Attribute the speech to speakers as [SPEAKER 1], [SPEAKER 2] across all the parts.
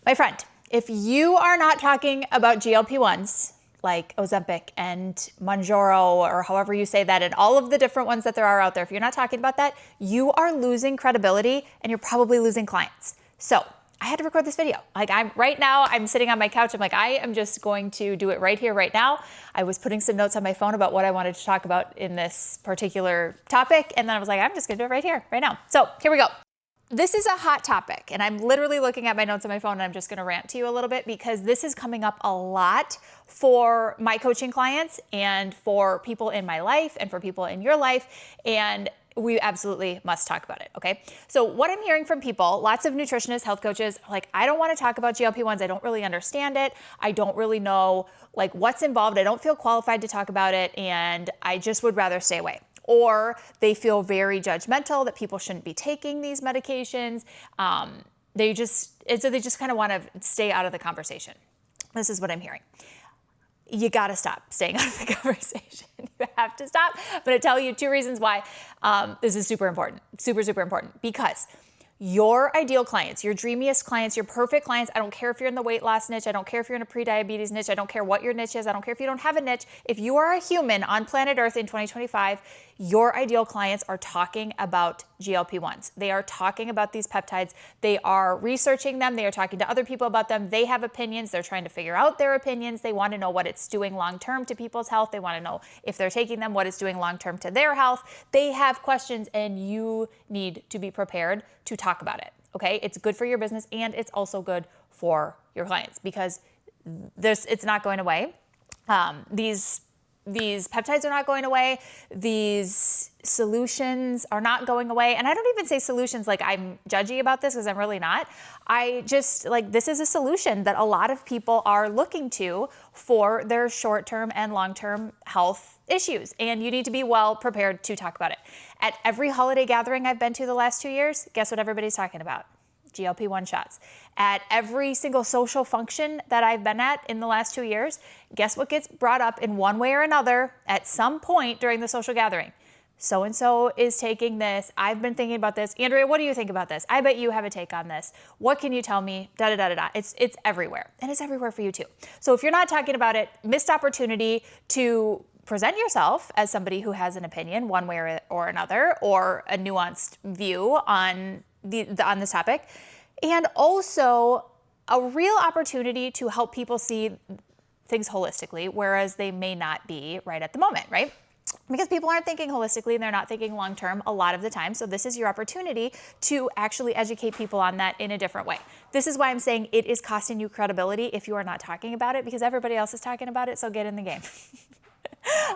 [SPEAKER 1] My friend, if you are not talking about GLP-1's, like Ozempic and Mounjaro, or however you say that, and all of the different ones that there are out there, if you're not talking about that, you are losing credibility and you're probably losing clients. So I had to record this video. I'm sitting on my couch. I'm like, I am just going to do it right here, right now. I was putting some notes on my phone about what I wanted to talk about in this particular topic. And then I was like, I'm just gonna do it right here, right now. So here we go. This is a hot topic, and I'm literally looking at my notes on my phone, and I'm just gonna rant to you a little bit because this is coming up a lot for my coaching clients and for people in my life and for people in your life, and we absolutely must talk about it, okay? So what I'm hearing from people, lots of nutritionists, health coaches, like, I don't wanna talk about GLP-1s, I don't really understand it, I don't really know like what's involved, I don't feel qualified to talk about it, and I just would rather stay away. Or they feel very judgmental that people shouldn't be taking these medications. They just kind of want to stay out of the conversation. This is what I'm hearing. You got to stop staying out of the conversation. You have to stop. I'm going to tell you 2 reasons why this is super important, super, super important. Because your ideal clients, your dreamiest clients, your perfect clients, I don't care if you're in the weight loss niche, I don't care if you're in a pre-diabetes niche, I don't care what your niche is, I don't care if you don't have a niche. If you are a human on planet Earth in 2025, your ideal clients are talking about GLP-1s. They are talking about these peptides. They are researching them. They are talking to other people about them. They have opinions. They're trying to figure out their opinions. They want to know what it's doing long-term to people's health. They want to know if they're taking them, what it's doing long-term to their health. They have questions, and you need to be prepared to talk about it, okay? It's good for your business, and it's also good for your clients because it's not going away. These peptides are not going away. These solutions are not going away. And I don't even say solutions like I'm judgy about this because I'm really not. I just this is a solution that a lot of people are looking to for their short-term and long-term health issues. And you need to be well prepared to talk about it. At every holiday gathering I've been to the last 2 years, guess what everybody's talking about? GLP-1 shots. At every single social function that I've been at in the last 2 years, guess what gets brought up in one way or another at some point during the social gathering? So-and-so is taking this. I've been thinking about this. Andrea, what do you think about this? I bet you have a take on this. What can you tell me? Da-da-da-da-da. It's everywhere. And it's everywhere for you too. So if you're not talking about it, missed opportunity to present yourself as somebody who has an opinion one way or another, or a nuanced view on this topic, and also a real opportunity to help people see things holistically, whereas they may not be right at the moment, right? Because people aren't thinking holistically and they're not thinking long-term a lot of the time. So this is your opportunity to actually educate people on that in a different way. This is why I'm saying it is costing you credibility if you are not talking about it, because everybody else is talking about it, so get in the game.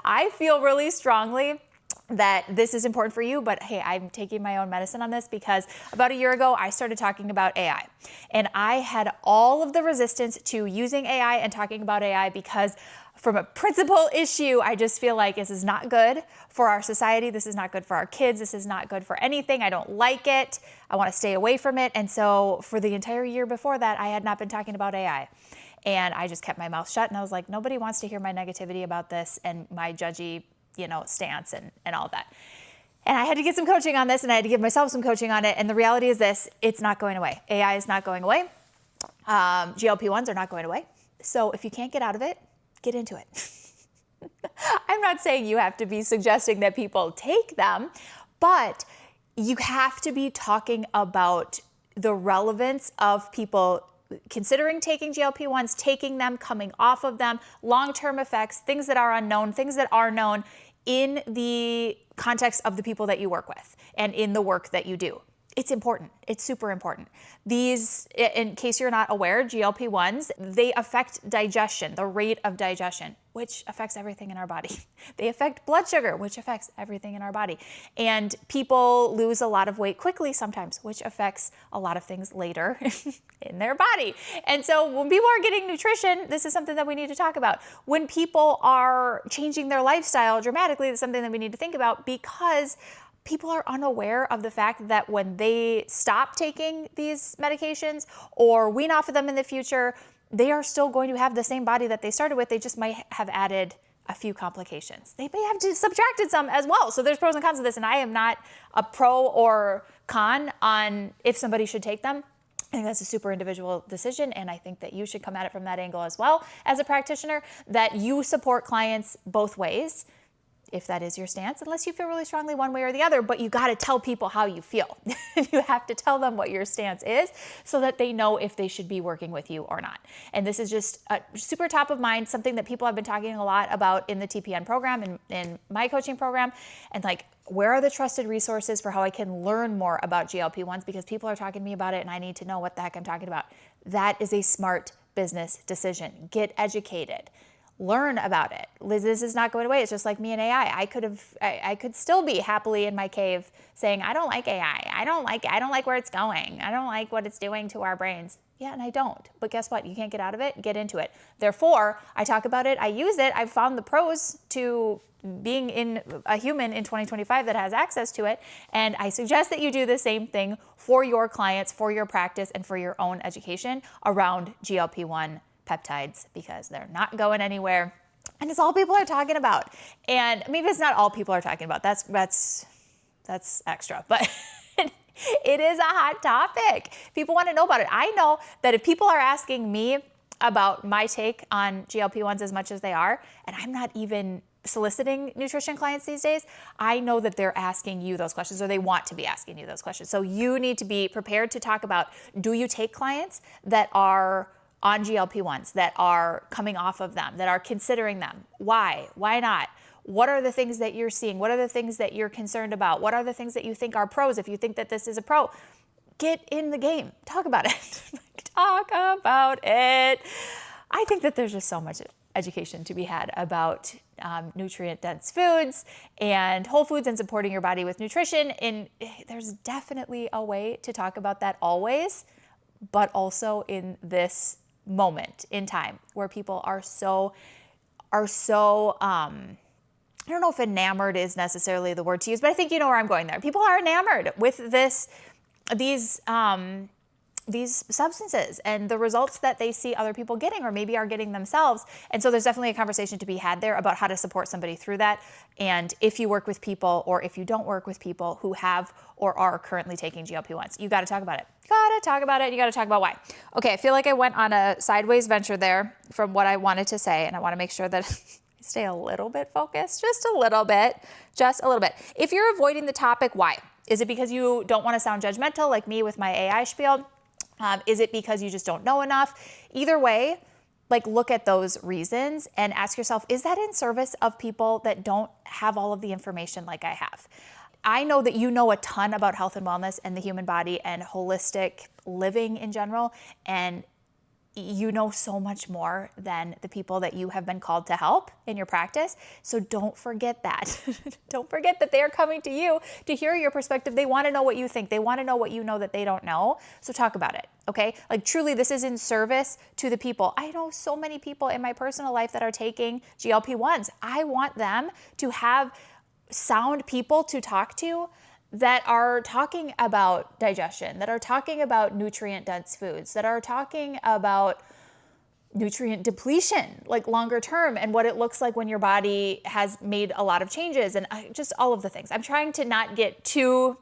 [SPEAKER 1] I feel really strongly that this is important for you, but hey, I'm taking my own medicine on this because about a year ago, I started talking about AI. And I had all of the resistance to using AI and talking about AI because from a principle issue, I just feel like this is not good for our society. This is not good for our kids. This is not good for anything. I don't like it. I want to stay away from it. And so for the entire year before that, I had not been talking about AI. And I just kept my mouth shut, and I was like, nobody wants to hear my negativity about this and my judgy, stance and all that. And I had to get some coaching on this, and I had to give myself some coaching on it. And the reality is this: it's not going away. AI is not going away. GLP-1s are not going away. So if you can't get out of it, get into it. I'm not saying you have to be suggesting that people take them, but you have to be talking about the relevance of people considering taking GLP-1s, taking them, coming off of them, long-term effects, things that are unknown, things that are known in the context of the people that you work with and in the work that you do. It's important. It's super important. These, in case you're not aware, GLP-1s, they affect digestion, the rate of digestion, which affects everything in our body. They affect blood sugar, which affects everything in our body. And people lose a lot of weight quickly sometimes, which affects a lot of things later in their body. And so when people are getting nutrition, this is something that we need to talk about. When people are changing their lifestyle dramatically, it's something that we need to think about, because people are unaware of the fact that when they stop taking these medications or wean off of them in the future, they are still going to have the same body that they started with. They just might have added a few complications. They may have subtracted some as well. So there's pros and cons of this, and I am not a pro or con on if somebody should take them. I think that's a super individual decision, and I think that you should come at it from that angle as well as a practitioner, that you support clients both ways, if that is your stance, unless you feel really strongly one way or the other, but you got to tell people how you feel. You have to tell them what your stance is so that they know if they should be working with you or not. And this is just super top of mind, something that people have been talking a lot about in the TPN program and in my coaching program. And like, where are the trusted resources for how I can learn more about GLP-1s? Because people are talking to me about it and I need to know what the heck I'm talking about. That is a smart business decision. Get educated. Learn about it. This is not going away. It's just like me and AI. I could still be happily in my cave saying, I don't like AI. I don't like where it's going. I don't like what it's doing to our brains. Yeah, and I don't. But guess what? You can't get out of it. Get into it. Therefore, I talk about it. I use it. I've found the pros to being in a human in 2025 that has access to it. And I suggest that you do the same thing for your clients, for your practice, and for your own education around GLP-1 peptides, because they're not going anywhere. And it's all people are talking about. And maybe it's not all people are talking about. That's extra, but it is a hot topic. People want to know about it. I know that if people are asking me about my take on GLP-1s as much as they are, and I'm not even soliciting nutrition clients these days, I know that they're asking you those questions, or they want to be asking you those questions. So you need to be prepared to talk about, do you take clients that are on GLP-1s, that are coming off of them, that are considering them? Why? Why not? What are the things that you're seeing? What are the things that you're concerned about? What are the things that you think are pros if you think that this is a pro? Get in the game. Talk about it. Talk about it. I think that there's just so much education to be had about nutrient-dense foods and whole foods and supporting your body with nutrition. And there's definitely a way to talk about that always, but also in this moment in time where people are so I don't know if enamored is necessarily the word to use, but I think you know where I'm going there. People are enamored with these substances and the results that they see other people getting, or maybe are getting themselves. And so there's definitely a conversation to be had there about how to support somebody through that. And if you work with people, or if you don't work with people who have or are currently taking GLP-1s, you got to talk about it. You got to talk about it. You got to talk about why. Okay, I feel like I went on a sideways venture there from what I wanted to say, and I want to make sure that I stay a little bit focused, just a little bit. If you're avoiding the topic, why? Is it because you don't want to sound judgmental like me with my AI spiel? Is it because you just don't know enough? Either way, like, look at those reasons and ask yourself, is that in service of people that don't have all of the information like I have? I know that you know a ton about health and wellness and the human body and holistic living in general, and you know so much more than the people that you have been called to help in your practice. So don't forget that. Don't forget that they are coming to you to hear your perspective. They want to know what you think. They want to know what you know that they don't know. So talk about it, okay? Like, truly, this is in service to the people. I know so many people in my personal life that are taking GLP-1s. I want them to have sound people to talk to that are talking about digestion, that are talking about nutrient-dense foods, that are talking about nutrient depletion, like longer term, and what it looks like when your body has made a lot of changes, and just all of the things. I'm trying not to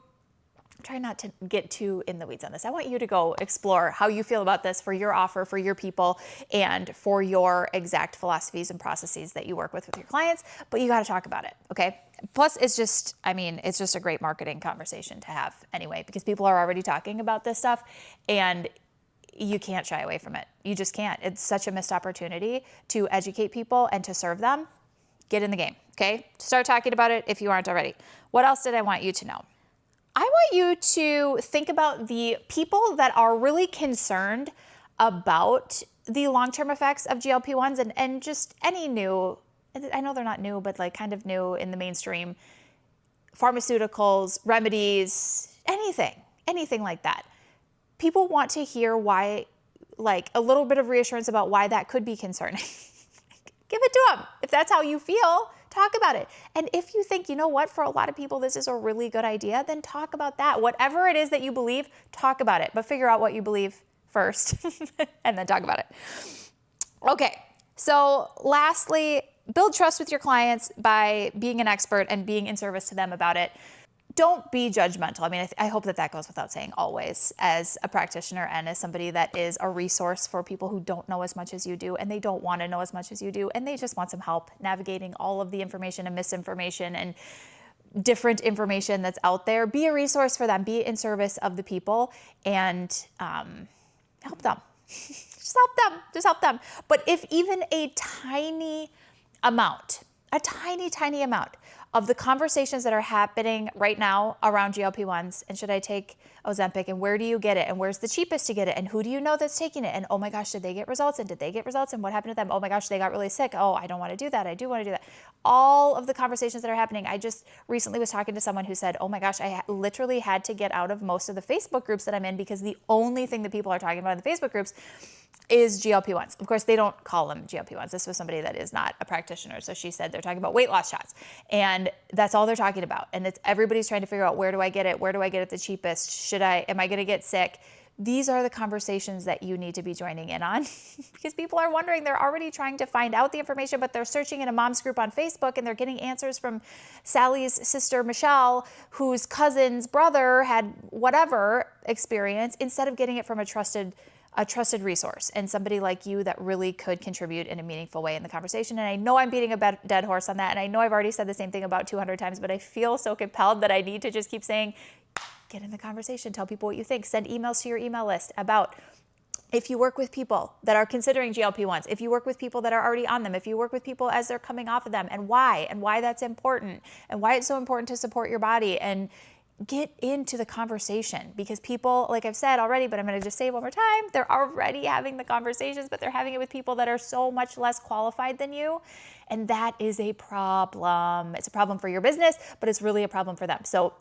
[SPEAKER 1] get too in the weeds on this. I want you to go explore how you feel about this for your offer, for your people, and for your exact philosophies and processes that you work with your clients, but you got to talk about it, okay? Plus, it's just a great marketing conversation to have anyway, because people are already talking about this stuff, and you can't shy away from it. You just can't. It's such a missed opportunity to educate people and to serve them. Get in the game, okay? Start talking about it if you aren't already. What else did I want you to know? I want you to think about the people that are really concerned about the long-term effects of GLP-1s and just any new, I know they're not new, but like kind of new in the mainstream, pharmaceuticals, remedies, anything like that. People want to hear why, like a little bit of reassurance about why that could be concerning. Give it to them. If that's how you feel, talk about it. And if you think, you know what, for a lot of people, this is a really good idea, then talk about that. Whatever it is that you believe, talk about it, but figure out what you believe first and then talk about it. Okay. So lastly, build trust with your clients by being an expert and being in service to them about it. don't be judgmental. I mean, I hope that goes without saying always, as a practitioner and as somebody that is a resource for people who don't know as much as you do, and they don't want to know as much as you do, and they just want some help navigating all of the information and misinformation and different information that's out there. Be a resource for them, be in service of the people, and help them. Just help them. But if even a tiny amount of the conversations that are happening right now around GLP-1s, and should I take Ozempic, and where do you get it, and where's the cheapest to get it, and who do you know that's taking it, and oh my gosh, did they get results, and did they get results, and what happened to them, oh my gosh, they got really sick, oh, I don't want to do that, I do want to do that. All of the conversations that are happening. I just recently was talking to someone who said, oh my gosh, I literally had to get out of most of the Facebook groups that I'm in because the only thing that people are talking about in the Facebook groups is GLP-1s. Of course, they don't call them GLP-1s. This was somebody that is not a practitioner. So she said they're talking about weight loss shots. And that's all they're talking about. And it's everybody's trying to figure out, where do I get it? Where do I get it the cheapest? Am I going to get sick? These are the conversations that you need to be joining in on because people are wondering. They're already trying to find out the information, but they're searching in a mom's group on Facebook and they're getting answers from Sally's sister, Michelle, whose cousin's brother had whatever experience, instead of getting it from a trusted resource and somebody like you that really could contribute in a meaningful way in the conversation. And I know I'm beating a dead horse on that. And I know I've already said the same thing about 200 times, but I feel so compelled that I need to just keep saying, get in the conversation, tell people what you think, send emails to your email list about if you work with people that are considering GLP-1s, if you work with people that are already on them, if you work with people as they're coming off of them, and why that's important, and why it's so important to support your body, and get into the conversation. Because people, like I've said already, but I'm going to just say it one more time, they're already having the conversations, but they're having it with people that are so much less qualified than you. And that is a problem. It's a problem for your business, but it's really a problem for them. So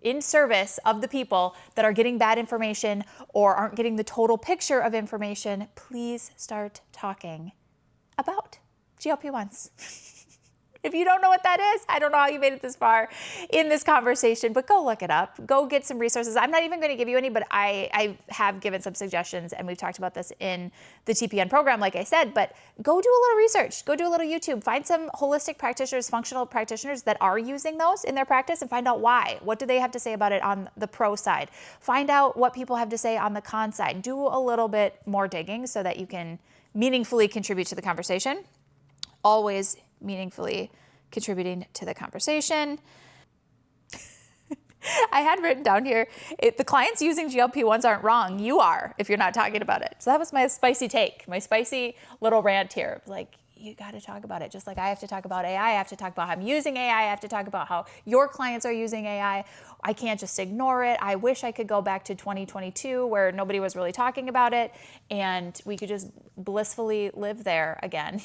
[SPEAKER 1] in service of the people that are getting bad information or aren't getting the total picture of information, please start talking about GLP-1s. If you don't know what that is, I don't know how you made it this far in this conversation, but go look it up. Go get some resources. I'm not even going to give you any, but I have given some suggestions, and we've talked about this in the TPN program, like I said, but go do a little research. Go do a little YouTube. Find some holistic practitioners, functional practitioners that are using those in their practice, and find out why. What do they have to say about it on the pro side? Find out what people have to say on the con side. Do a little bit more digging so that you can meaningfully contribute to the conversation. Always meaningfully contributing to the conversation. I had written down here, the clients using GLP-1s aren't wrong. You are, if you're not talking about it. So that was my spicy take, my spicy little rant here. Like, you got to talk about it. Just like I have to talk about AI, I have to talk about how I'm using AI, I have to talk about how your clients are using AI. I can't just ignore it. I wish I could go back to 2022 where nobody was really talking about it and we could just blissfully live there again,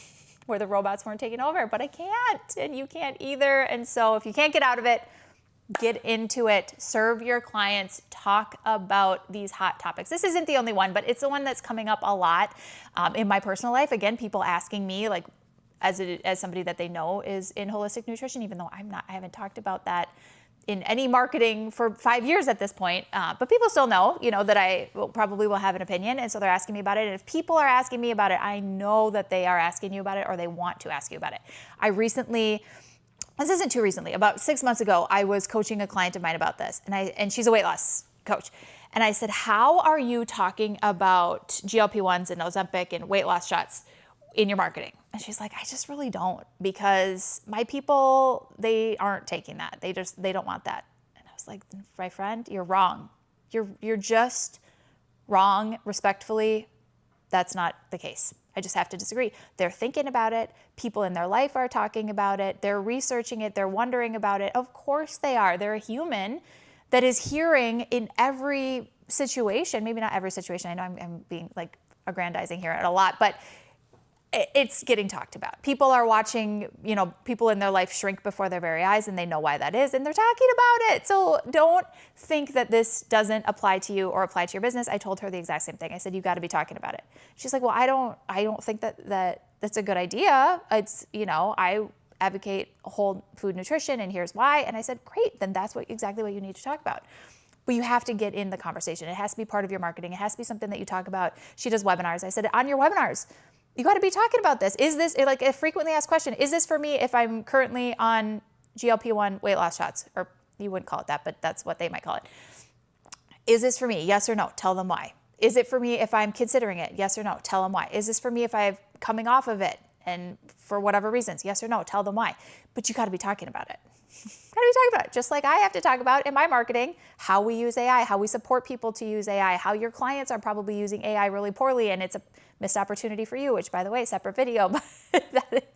[SPEAKER 1] where the robots weren't taking over, but I can't, and you can't either. And so if you can't get out of it, get into it, serve your clients, talk about these hot topics. This isn't the only one, but it's the one that's coming up a lot in my personal life. Again, people asking me, like, as somebody that they know is in holistic nutrition, even though I haven't talked about that in any marketing for 5 years at this point, but people still know, that I probably will have an opinion, and so they're asking me about it. And if people are asking me about it, I know that they are asking you about it, or they want to ask you about it. This isn't too recently, about 6 months ago, I was coaching a client of mine about this, and she's a weight loss coach. And I said, how are you talking about GLP-1s and Ozempic and weight loss shots in your marketing? And she's like, I just really don't, because my people, they aren't taking that. They don't want that. And I was like, my friend, you're wrong. You're just wrong. Respectfully, that's not the case. I just have to disagree. They're thinking about it. People in their life are talking about it. They're researching it. They're wondering about it. Of course they are. They're a human that is hearing in every situation, maybe not every situation. I know I'm being like aggrandizing here a lot, but it's getting talked about. People are watching, people in their life shrink before their very eyes, and they know why that is, and they're talking about it. So don't think that this doesn't apply to you or apply to your business. I told her the exact same thing. I said, you got to be talking about it. She's like, well, I don't think that's a good idea. It's, I advocate whole food nutrition, and here's why. And I said, great, then that's exactly what you need to talk about. But you have to get in the conversation. It has to be part of your marketing. It has to be something that you talk about. She does webinars. I said, on your webinars, you got to be talking about this. Is this, like, a frequently asked question, is this for me if I'm currently on GLP-1 weight loss shots or You wouldn't call it that, but that's what they might call it. Is this for me? Yes or no? Tell them why. Is it for me if I'm considering it? Yes or no? Tell them why. Is this for me if I'm coming off of it and for whatever reasons? Yes or no? Tell them why. But you got to be talking about it. Got to be talking about it. Just like I have to talk about in my marketing, how we use AI, how we support people to use AI, how your clients are probably using AI really poorly and it's a missed opportunity for you, which by the way, separate video, but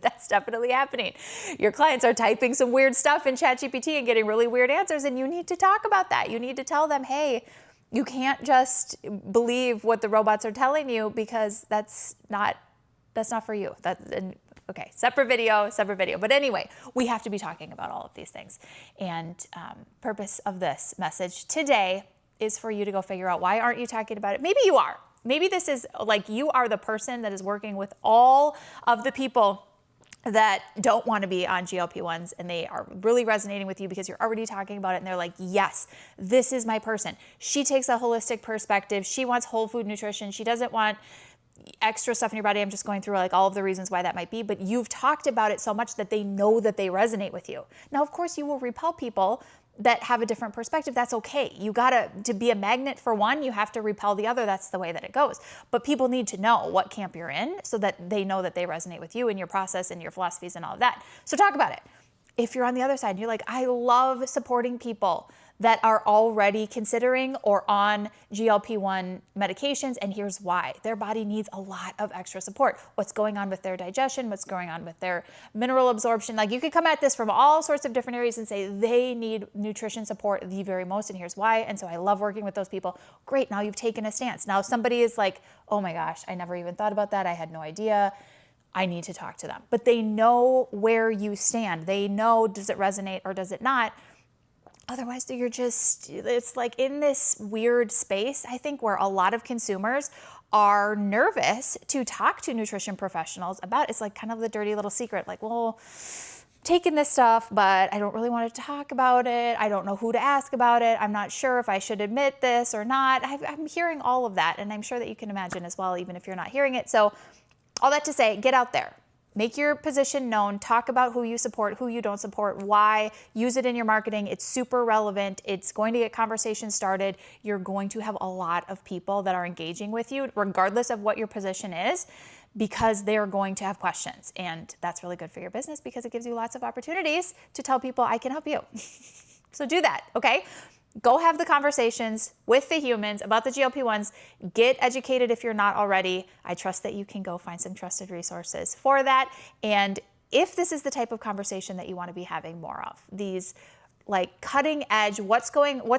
[SPEAKER 1] that's definitely happening. Your clients are typing some weird stuff in ChatGPT and getting really weird answers, and you need to talk about that. You need to tell them, hey, you can't just believe what the robots are telling you because that's not for you. Okay, separate video. But anyway, we have to be talking about all of these things. And purpose of this message today is for you to go figure out, why aren't you talking about it? Maybe you are. Maybe this is like you are the person that is working with all of the people that don't want to be on GLP-1s and they are really resonating with you because you're already talking about it and they're like, yes, this is my person. She takes a holistic perspective. She wants whole food nutrition. She doesn't want extra stuff in your body. I'm just going through like all of the reasons why that might be, but you've talked about it so much that they know that they resonate with you. Now, of course, you will repel people that have a different perspective. That's okay. You to be a magnet for one, you have to repel the other. That's the way that it goes. But people need to know what camp you're in so that they know that they resonate with you and your process and your philosophies and all of that. So talk about it. If you're on the other side and you're like, I love supporting people that are already considering or on GLP-1 medications, and here's why. Their body needs a lot of extra support. What's going on with their digestion, what's going on with their mineral absorption. Like, you could come at this from all sorts of different areas and say they need nutrition support the very most, and here's why. And so I love working with those people. Great, now you've taken a stance. Now somebody is like, oh my gosh, I never even thought about that. I had no idea. I need to talk to them. But they know where you stand. They know, does it resonate or does it not? Otherwise, it's like in this weird space, I think, where a lot of consumers are nervous to talk to nutrition professionals about. It's like kind of the dirty little secret, like, well, taking this stuff, but I don't really want to talk about it. I don't know who to ask about it. I'm not sure if I should admit this or not. I'm hearing all of that, and I'm sure that you can imagine as well, even if you're not hearing it. So all that to say, get out there. Make your position known, talk about who you support, who you don't support, why, use it in your marketing. It's super relevant. It's going to get conversations started. You're going to have a lot of people that are engaging with you, regardless of what your position is, because they're going to have questions. And that's really good for your business because it gives you lots of opportunities to tell people, I can help you. So do that, okay? Go have the conversations with the humans about the GLP-1s. Get educated if you're not already. I trust that you can go find some trusted resources for that. And if this is the type of conversation that you want to be having more of, these like cutting edge, what's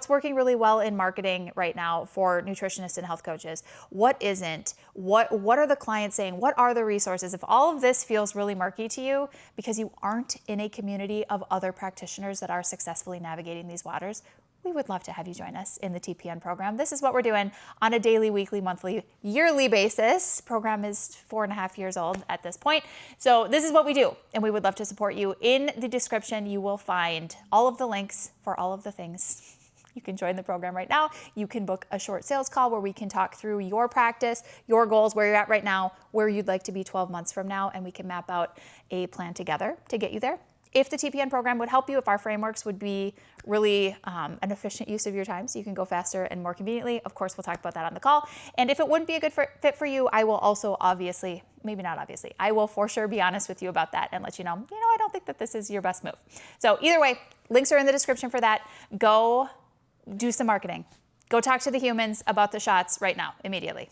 [SPEAKER 1] working really well in marketing right now for nutritionists and health coaches, what isn't, what are the clients saying, what are the resources? If all of this feels really murky to you because you aren't in a community of other practitioners that are successfully navigating these waters, we would love to have you join us in the TPN program. This is what we're doing on a daily, weekly, monthly, yearly basis. Program is 4.5 years old at this point. So this is what we do, and we would love to support you. In the description, you will find all of the links for all of the things. You can join the program right now. You can book a short sales call where we can talk through your practice, your goals, where you're at right now, where you'd like to be 12 months from now, and we can map out a plan together to get you there. If the TPN program would help you, if our frameworks would be really an efficient use of your time so you can go faster and more conveniently, of course, we'll talk about that on the call. And if it wouldn't be a good fit for you, I will also I will for sure be honest with you about that and let you know, I don't think that this is your best move. So either way, links are in the description for that. Go do some marketing. Go talk to the humans about the shots right now, immediately.